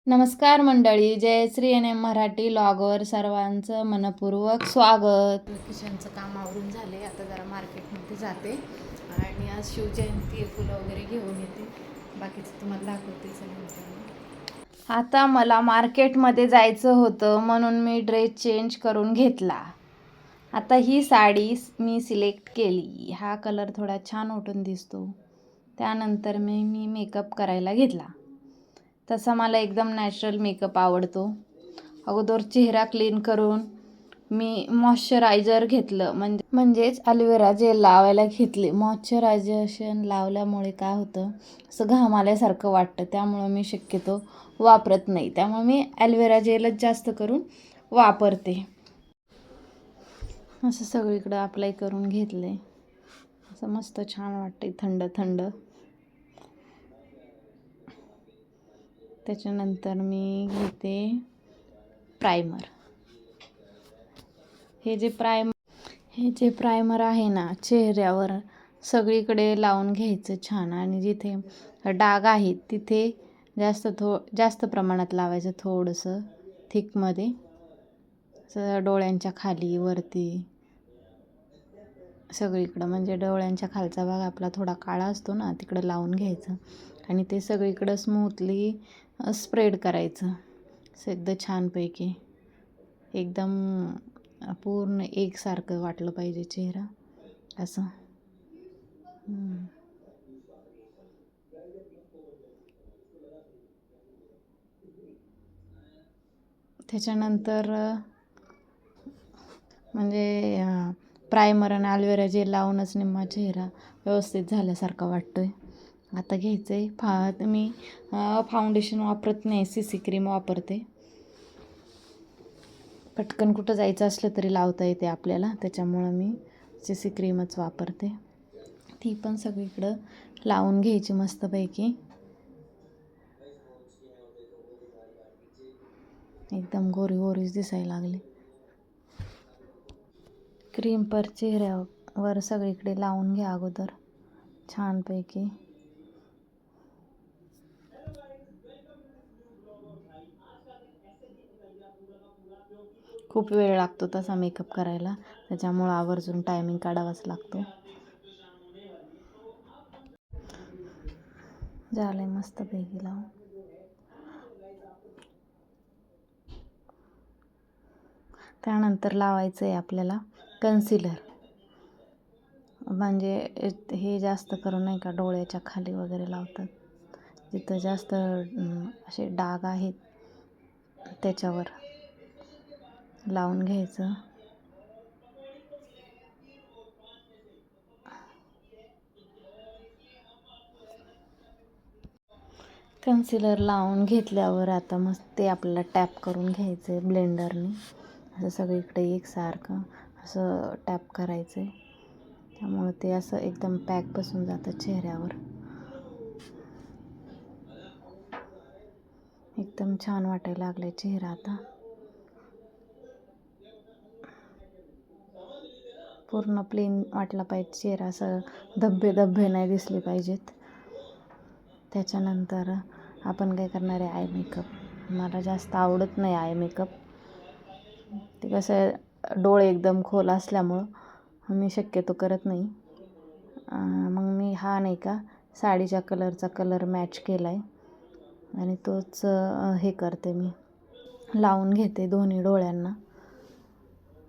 नमस्कार मंडळी, Jayashree N M Marathi लॉगवर सर्वांचं मनपूर्वक स्वागत. किचनचं काम आवरून झाले. आता जरा मार्केटमध्ये जाते आणि आज शिवजयंती फुलं वगैरे घेऊन येते. बाकीचं तुम्हाला दाखवते सगळं. आता मला मार्केटमध्ये जायचं होतं म्हणून मी ड्रेस चेंज करून घेतला. आता ही साडी मी सिलेक्ट केली. हा कलर थोडा छान उठून दिसतो. त्यानंतर मी मेकअप करायला घेतला. तसा मला एकदम नॅचरल मेकअप आवडतो. अगोदर चेहरा क्लीन करून मी मॉइश्चरायझर घेतलं, म्हणजेच ॲलोवेरा जेल लावायला घेतले. मॉइश्चरायझेशन लावल्यामुळे काय होतं, असं घाम आल्यासारखं वाटतं. त्यामुळं मी शक्यतो वापरत नाही. त्यामुळे मी ॲलोवेरा जेलच जास्त करून वापरते. असं सगळीकडं अप्लाय करून घेतले. असं मस्त छान वाटते, थंड थंड. त्याच्यानंतर मी घेते प्रायमर. हे जे प्रायमर आहे ना, चेहऱ्यावर सगळीकडे लावून घ्यायचं छान. आणि जिथे डाग आहेत तिथे जास्त प्रमाणात लावायचं, थोडंसं थिकमध्ये. डोळ्यांच्या खाली, वरती, सगळीकडं. म्हणजे डोळ्यांच्या खालचा भाग आपला थोडा काळा असतो ना, तिकडं लावून घ्यायचं आणि ते सगळीकडं स्मूथली स्प्रेड करायचं. एकदम छानपैकी, एकदम पूर्ण एकसारखं वाटलं पाहिजे चेहरा असं. त्याच्यानंतर म्हणजे प्रायमर आणि ॲलोवेरा जेल लावूनच निम्मा चेहरा व्यवस्थित झाल्यासारखा वाटतो आहे. आता घ्यायचं आहे मी फाउंडेशन वापरत नाही, CC क्रीम वापरते. पटकन कुठं जायचं असलं तरी लावता येते आपल्याला, त्याच्यामुळं मी CC क्रीमच वापरते. ती पण सगळीकडं लावून घ्यायची मस्तपैकी. एकदम गोरी गोरीच दिसायला लागली. क्रीम पर चेहऱ्यावर सगळीकडे लावून घ्या अगोदर छानपैकी. खूप वेळ लागतो तसा मेकअप करायला, त्याच्यामुळं आवर्जून टायमिंग काढावाच लागतो. झालंय मस्तपैकी लावून. त्यानंतर लावायचं आहे आपल्याला कन्सिलर. म्हणजे हे जास्त करून नाही का डोळ्याच्या खाली वगैरे लावतात, जिथं जास्त असे डाग आहेत त्याच्यावर लावून घ्यायचं. कन्सिलर लावून घेतल्यावर आता मस्त ते आपल्याला टॅप करून घ्यायचं आहे ब्लेंडरने. असं सगळीकडे एकसारखं असं टॅप करायचं आहे. त्यामुळं ते असं एकदम पॅक बसून जातं चेहऱ्यावर. एकदम छान वाटायला लागलाय चेहरा आता. पूर्ण प्लेन वाटला पाहिजे चेहरा, असं धब्बे धब्बे नाही दिसले पाहिजेत. त्याच्यानंतर आपण काय करणार आहे, आय मेकअप. मला जास्त आवडत नाही आय मेकअप. ते कसं डोळे एकदम खोल असल्यामुळं मी शक्यतो करत नाही. मग मी हा नाही का साडीच्या कलरचा कलर मॅच केला आहे आणि तोच हे करते, मी लावून घेते दोन्ही डोळ्यांना.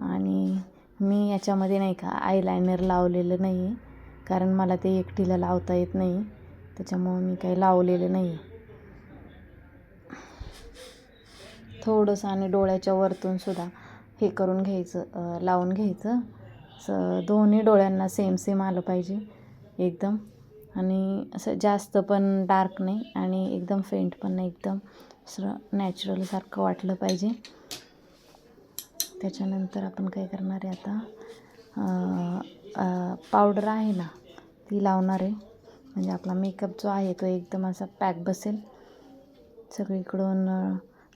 आणि मी याच्यामध्ये नाही का आयलायनर लावलेलं नाही आहे, कारण मला ते एकटीला लावता येत नाही, त्याच्यामुळं मी काही लावलेलं नाही. थोडंसं आणि डोळ्याच्या वरतून सुद्धा हे करून घ्यायचं, लावून घ्यायचं. असं दोन्ही डोळ्यांना सेम सेम आलं पाहिजे एकदम. आणि असं जास्त पण डार्क नाही आणि एकदम फेंट पण नाही, एकदम असं नॅचरलसारखं वाटलं पाहिजे. त्याच्यानंतर आपण काय करणार आहे आता, पावडर आहे ना ती लावणार आहे. म्हणजे आपला मेकअप जो आहे तो एकदम असा पॅक बसेल. सगळीकडून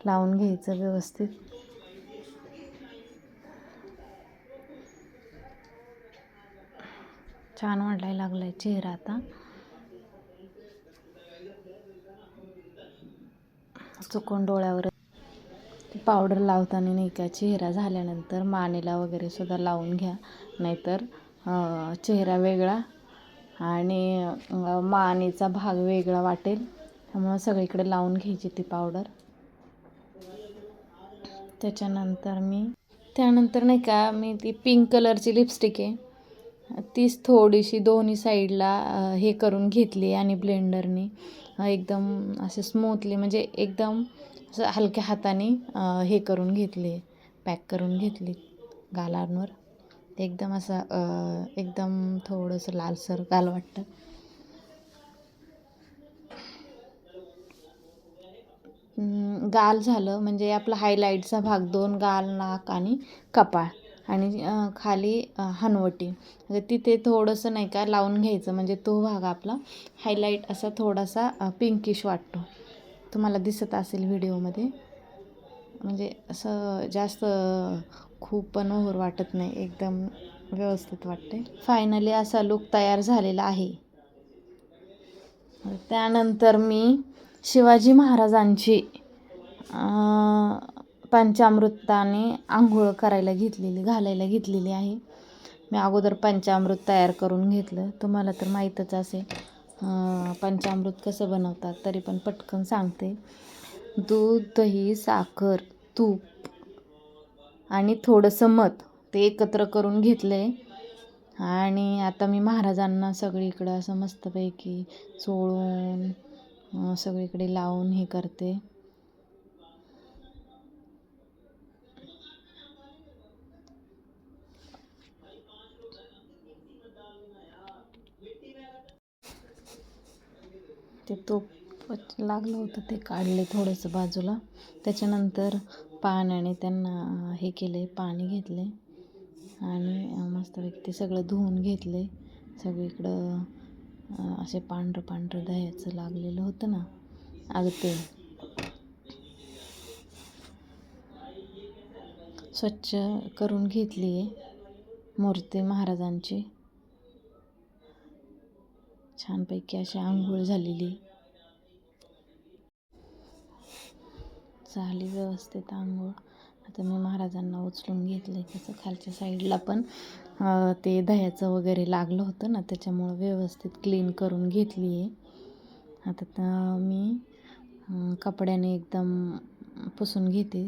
लावून घ्यायचं व्यवस्थित. छान वाटायला लागलाय चेहरा आता. चुकून डोळ्यावर पावडर लावताना नाही का चेहरा झाल्यानंतर मानेला वगैरे सुद्धा लावून घ्या, नाहीतर चेहरा वेगळा आणि मानेचा भाग वेगळा वाटेल. त्यामुळं सगळीकडे लावून घ्यायची ती पावडर. त्यानंतर नाही का मी ती पिंक कलरची लिपस्टिक आहे तीच थोडीशी दोन्ही साईडला हे करून घेतली आणि ब्लेंडरने एकदम असे स्मूथली, म्हणजे एकदम असं हलक्या हाताने हे करून घेतले, पॅक करून घेतली गालांवर. एकदम असं एकदम थोडंसं लालसर गाल वाटतं. गाल झालं म्हणजे आपला हायलाईटचा भाग 2, गाल, नाक आणि कपाळ आणि खाली हनवटी, म्हणजे तिथे थोडंसं नाही का लावून घ्यायचं, म्हणजे तो भाग आपला हायलाईट असा थोडासा पिंकिश वाटतो. तुम्हाला दिसत असेल व्हिडिओमध्ये, म्हणजे असं जास्त खूप पण ओव्हर वाटत नाही, एकदम व्यवस्थित वाटते. फायनली असा लुक तयार झालेला आहे. त्यानंतर मी शिवाजी महाराजांची पंचामृताने आंघोळ घालायला घेतलेली आहे. मी अगोदर पंचामृत तयार करून घेतलं. तुम्हाला तर माहीतच असेल पंचामृत कसं बनवतात, तरी पण पटकन सांगते. दूध, दही, साखर, तूप आणि थोडंसं मध ते एकत्र करून घेतलं आहे. आणि आता मी महाराजांना सगळीकडं असं मस्तपैकी चोळून सगळीकडे लावून हे करते. ते तूप लागलं होतं ते काढले थोडंसं बाजूला. त्याच्यानंतर पाण्याने त्यांना हे केले, पाणी घेतले आणि मस्तपैकी ते सगळं धुवून घेतले. सगळीकडं असे पांढरं दह्याचं लागलेलं होतं ना, अगं ते स्वच्छ करून घेतली आहे मूर्ती महाराजांची. छानपैकी अशी आंघोळ झाली व्यवस्थित आंघोळ. आता मी महाराजांना उचलून घेतलं. त्याचं खालच्या साईडला पण ते दह्याचं वगैरे लागलं होतं ना, त्याच्यामुळं व्यवस्थित क्लीन करून घेतली आहे. आता मी कपड्याने एकदम पुसून घेते.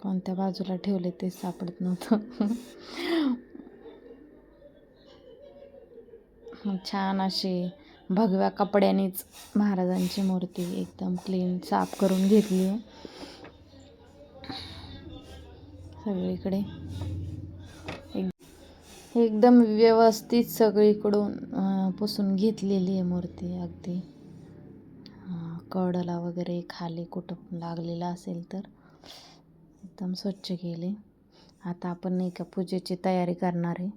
कोणत्या बाजूला ठेवले ते सापडत नव्हतं. छान अशी भगव्या कपड्यानेच महाराजांची मूर्ती एकदम क्लीन साफ करून घेतली आहे. सगळीकडे एकदम व्यवस्थित सगळीकडून पुसून घेतलेली आहे मूर्ती. अगदी कडला वगैरे खाली कुठं लागलेलं असेल तर एकदम स्वच्छ केले. आता आपण नाही का पूजेची तयारी करणार आहे.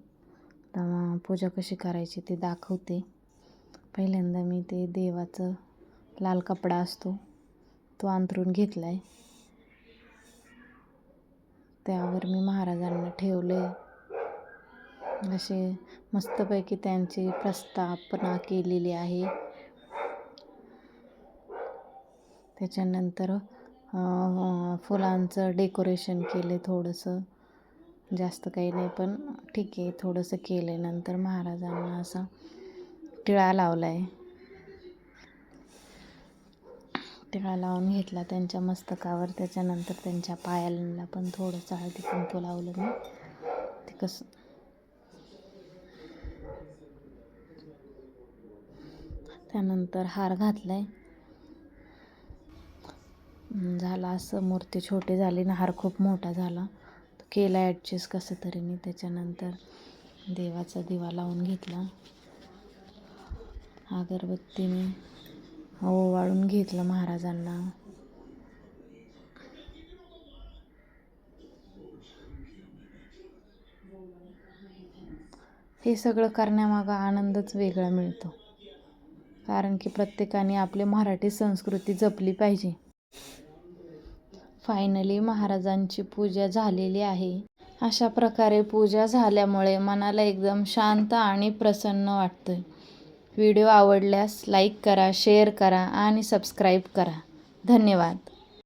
तर पूजा कशी करायची ते दाखवते. पहिल्यांदा मी ते देवाचं लाल कपडा असतो तो अंथरून घेतला आहे. त्यावर मी महाराजांना ठेवले. असे मस्तपैकी त्यांची प्रस्थापना केलेली आहे. त्याच्यानंतर फुलांचं डेकोरेशन केले थोडंसं, जास्त काही नाही पण ठीक आहे, थोडंसं केलं. नंतर महाराजांना असा टिळा लावला आहे. टिळा लावून घेतला त्यांच्या मस्तकावर. त्याच्यानंतर त्यांच्या पायाला पण थोडंसं हळदी कुंकू लावलं मी. ते कसं त्यानंतर हार घातलाय. झाला असं, मूर्ती छोटी झाली ना, हार खूप मोठा झाला. केला ॲडजस्ट कसं तरी मी. त्याच्यानंतर देवाचा दिवा लावून घेतला. अगरबत्तीने ओवाळून घेतलं महाराजांना. हे सगळं करण्यामागं आनंदच वेगळा मिळतो, कारण की प्रत्येकाने आपली मराठी संस्कृती जपली पाहिजे. फायनली महाराजांची पूजा झालेली आहे अशा प्रकारे पूजा झाल्यामुळे मनाला एकदम शांत आणि प्रसन्न वाटतं. व्हिडिओ आवडल्यास लाईक करा, शेअर करा आणि सबस्क्राईब करा. धन्यवाद.